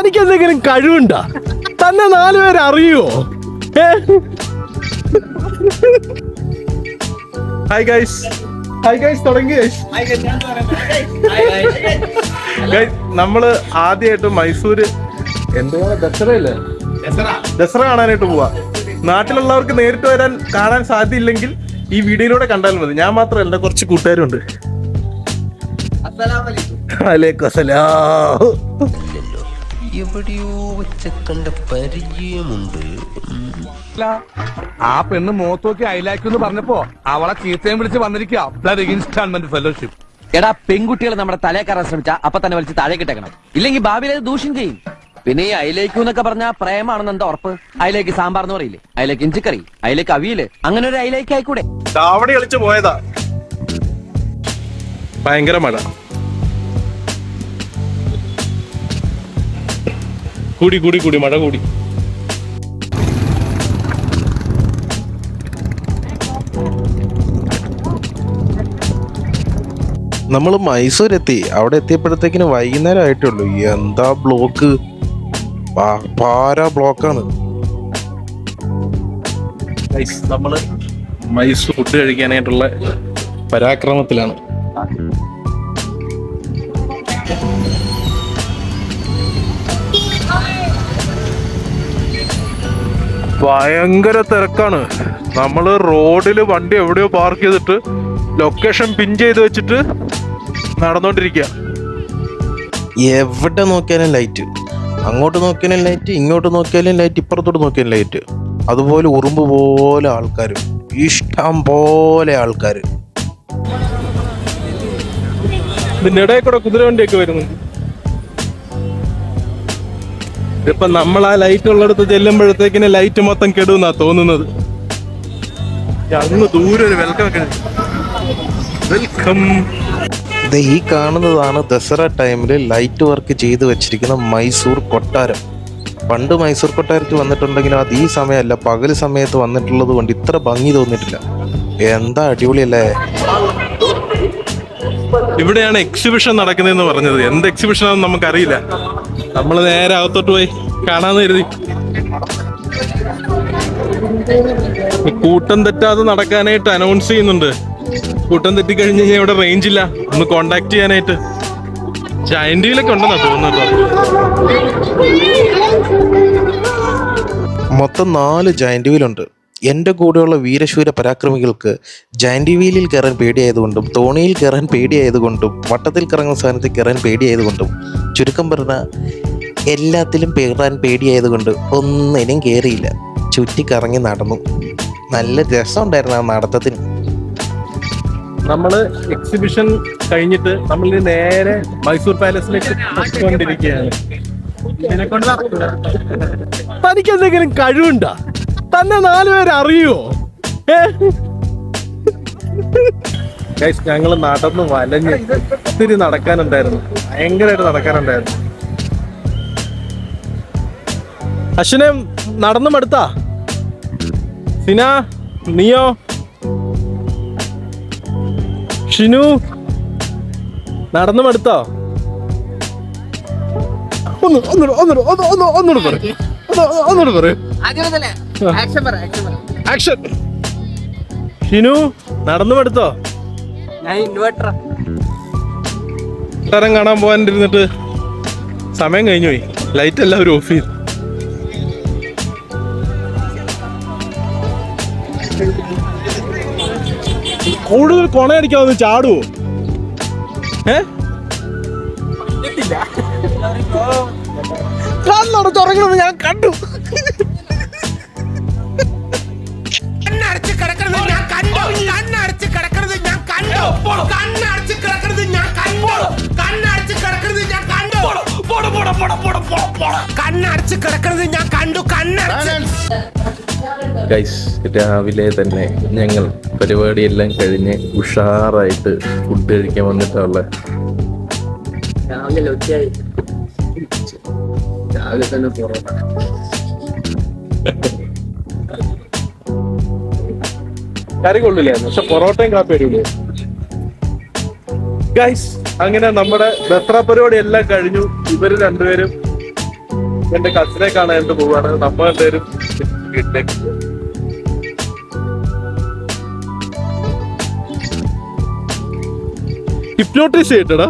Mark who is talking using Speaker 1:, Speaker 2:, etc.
Speaker 1: തനിക്ക് എന്തെങ്കിലും കഴിവുണ്ടോ? തന്നെ 4 പേര് അറിയുവോ? ഹായ് ഗൈസ്, തുടങ്ങി. നമ്മള് ആദ്യമായിട്ട് മൈസൂര് ദസറ കാണാനായിട്ട് പോവാ. നാട്ടിലുള്ളവർക്ക് നേരിട്ട് കാണാൻ സാധ്യയില്ലെങ്കിൽ ഈ വീഡിയോയിലൂടെ കണ്ടാൽ മതി. ഞാൻ മാത്രമല്ല, എന്റെ കുറച്ച് കൂട്ടുകാരുണ്ട്.
Speaker 2: എവിടെയോ വെച്ച കണ്ട പരിചയമുണ്ട്.
Speaker 3: ആ പെണ്ണ് മോത്തോക്കി അയലാക്കെന്ന് പറഞ്ഞപ്പോ അവളെ ചീത്തയും വിളിച്ച് വന്നിരിക്കുക ഇൻസ്റ്റാൾമെന്റ് ഫെലോഷിപ്പ്.
Speaker 4: എടാ, പെൺകുട്ടികൾ നമ്മുടെ തലേ കയറാൻ ശ്രമിച്ചാ അപ്പൊ തന്നെ വലിച്ച് താഴെ കിട്ടേക്കണം, ഇല്ലെങ്കിൽ ഭാവിയിൽ അത് ദൂഷ്യം ചെയ്യും. പിന്നെ ഈ അയിലേക്ക് എന്നൊക്കെ പറഞ്ഞാ പ്രേമാണെന്ന് എന്താ ഉറപ്പ്? അയിലേക്ക് സാമ്പാർ എന്ന് പറയില്ലേ, അയിലേക്ക് ഇഞ്ചിക്കറി, അയിലേക്ക് അവിയല്, അങ്ങനെ ഒരു അയിലേക്ക് ആയിക്കൂടെ?
Speaker 1: കാവടി കളിച്ച് പോയതാ. ഭയങ്കര മഴ കൂടി മഴ കൂടി.
Speaker 5: നമ്മൾ മൈസൂർ എത്തി. അവിടെ എത്തിയപ്പോഴത്തേക്കിന് വൈകുന്നേരം ആയിട്ടുള്ളൂ. എന്താ ബ്ലോക്ക്, പാരാ ബ്ലോക്കാണ്.
Speaker 1: നമ്മള് മൈസൂർ ഫുഡ് കഴിക്കാനായിട്ടുള്ള പരാക്രമത്തിലാണ്. ഭയങ്കര തിരക്കാണ്. നമ്മള് റോഡില് വണ്ടി എവിടെയോ പാർക്ക് ചെയ്തിട്ട് ലൊക്കേഷൻ പിൻ ചെയ്ത് വെച്ചിട്ട് നടന്നോണ്ടിരിക്കുക.
Speaker 5: എവിടെ നോക്കിയാലും ലൈറ്റ്, അങ്ങോട്ട് നോക്കിയാലും ലൈറ്റ്, ഇങ്ങോട്ട് നോക്കിയാലും ലൈറ്റ്, ഇപ്പുറത്തോട്ട് നോക്കിയാലും ലൈറ്റ്. അതുപോലെ ഉറുമ്പ് പോലെ ആൾക്കാർ, ഇഷ്ടം പോലെ ആൾക്കാർ.
Speaker 1: ഇതിന്റെ ഇടയിൽ കൂടെ കുതിര വണ്ടിയൊക്കെ വരുന്നു. ഇപ്പൊ നമ്മൾ ആ ലൈറ്റ് ഉള്ളിടത്ത് ചെല്ലുമ്പോഴത്തേക്കിന് ലൈറ്റ് മൊത്തം കെടുന്നാ തോന്നുന്നത്. അങ്ങ് ദൂരെ ഒരു വെൽക്കം.
Speaker 5: ഈ കാണുന്നതാണ് ദസറ ടൈമിൽ ലൈറ്റ് വർക്ക് ചെയ്ത് വെച്ചിരിക്കുന്ന മൈസൂർ കൊട്ടാരം. പണ്ട് മൈസൂർ കൊട്ടാരത്തിൽ വന്നിട്ടുണ്ടെങ്കിലും അത് ഈ സമയമല്ല, പകൽ സമയത്ത് വന്നിട്ടുള്ളത് കൊണ്ട് ഇത്ര ഭംഗി തോന്നിയിട്ടില്ല. എന്താ അടിപൊളിയല്ലേ.
Speaker 1: ഇവിടെയാണ് എക്സിബിഷൻ നടക്കുന്നതെന്ന് പറഞ്ഞത്. എന്ത് എക്സിബിഷനാണെന്ന് നമുക്കറിയില്ല. നമ്മൾ നേരെ അകത്തോട്ട് പോയി കാണാന്ന് കരുതി. കൂട്ടം തെറ്റാതെ നടക്കാനായിട്ട് അനൗൺസ് ചെയ്യുന്നുണ്ട്. കൂട്ടം തെറ്റിക്കഴിഞ്ഞ് കഴിഞ്ഞാൽ ഇവിടെ റേഞ്ച് ഇല്ല, ഒന്ന് കോണ്ടാക്ട് ചെയ്യാനായിട്ട്. ജയന്റ് വീലൊക്കെ ഉണ്ടെന്നാ തോന്നുന്നു.
Speaker 5: മൊത്തം 4 ജയന്റ് വീലുണ്ട്. എൻ്റെ കൂടെയുള്ള വീരശൂര പരാക്രമികൾക്ക് ജയന്റ് വീലിൽ കയറാൻ പേടിയായതുകൊണ്ടും തോണിയിൽ കയറാൻ പേടിയായതുകൊണ്ടും വട്ടത്തിൽ കറങ്ങുന്ന സാധനത്തിൽ കയറാൻ പേടിയായതുകൊണ്ടും ചുരുക്കം പറഞ്ഞാൽ എല്ലാത്തിലും കയറാൻ പേടിയായതുകൊണ്ട് ഒന്നിനും കയറിയില്ല. ചുറ്റിക്കറങ്ങി നടന്നു. നല്ല രസമുണ്ടായിരുന്നു ആ നടത്തത്തിന്.
Speaker 1: നമ്മള് എക്സിബിഷൻ കഴിഞ്ഞിട്ട് നമ്മൾ നേരെ മൈസൂർ പാലസിലേക്ക് പോയിക്കൊണ്ടിരിക്കുകയാണ്. തനിക്ക് എന്തെങ്കിലും കഴിവുണ്ടോ? തന്നെ 4 പേര് അറിയുവോ? ഞങ്ങള് നടന്ന് വലഞ്ഞ് ഒത്തിരി നടക്കാനുണ്ടായിരുന്നു, ഭയങ്കരമായിട്ട് നടക്കാനുണ്ടായിരുന്നു. അശ്വിനെ നടന്നു മടുത്താ? സിന, നീയോ? ഷിനു നടന്നു മടുത്തോ? ഒന്നുകൂടെ പറയൂ. ആക്ഷൻ. ഷിനു നടന്നു മടുത്തോ? തരം കാണാൻ പോകാനിരുന്നിട്ട് സമയം കഴിഞ്ഞു പോയി. ലൈറ്റ് എല്ലാവരും ഓഫ് ചെയ്തു. കൂടുതൽ കൊണയടിക്കാവുന്ന ചാടുവോ? കണ്ണടച്ചുറങ്ങണമെന്ന് ഞാൻ കണ്ടു. ഗൈസ്, രാവിലെ തന്നെ ഞങ്ങൾ പരിപാടിയെല്ലാം കഴിഞ്ഞ് ഉഷാറായിട്ട് ഫുഡ് കഴിക്കാൻ വന്നിട്ടുള്ള രാവിലെ തന്നെ പൊറോട്ട. കറി കൊള്ളില്ലേ, പക്ഷെ പൊറോട്ടയും കാപ്പി അടിപൊളിയാ. ഗൈസ്, അങ്ങനെ നമ്മുടെ ദസറ പരിപാടി എല്ലാം കഴിഞ്ഞു. ഇവര് രണ്ടുപേരും എന്റെ കസിനെ കാണാനായിട്ട് പോവാണ്. നമ്മ എന്തായാലും വീട്ടിലേക്ക് പോകും. ഹിപ്നോട്ടൈസ് ചെയ്യട്ടടാ.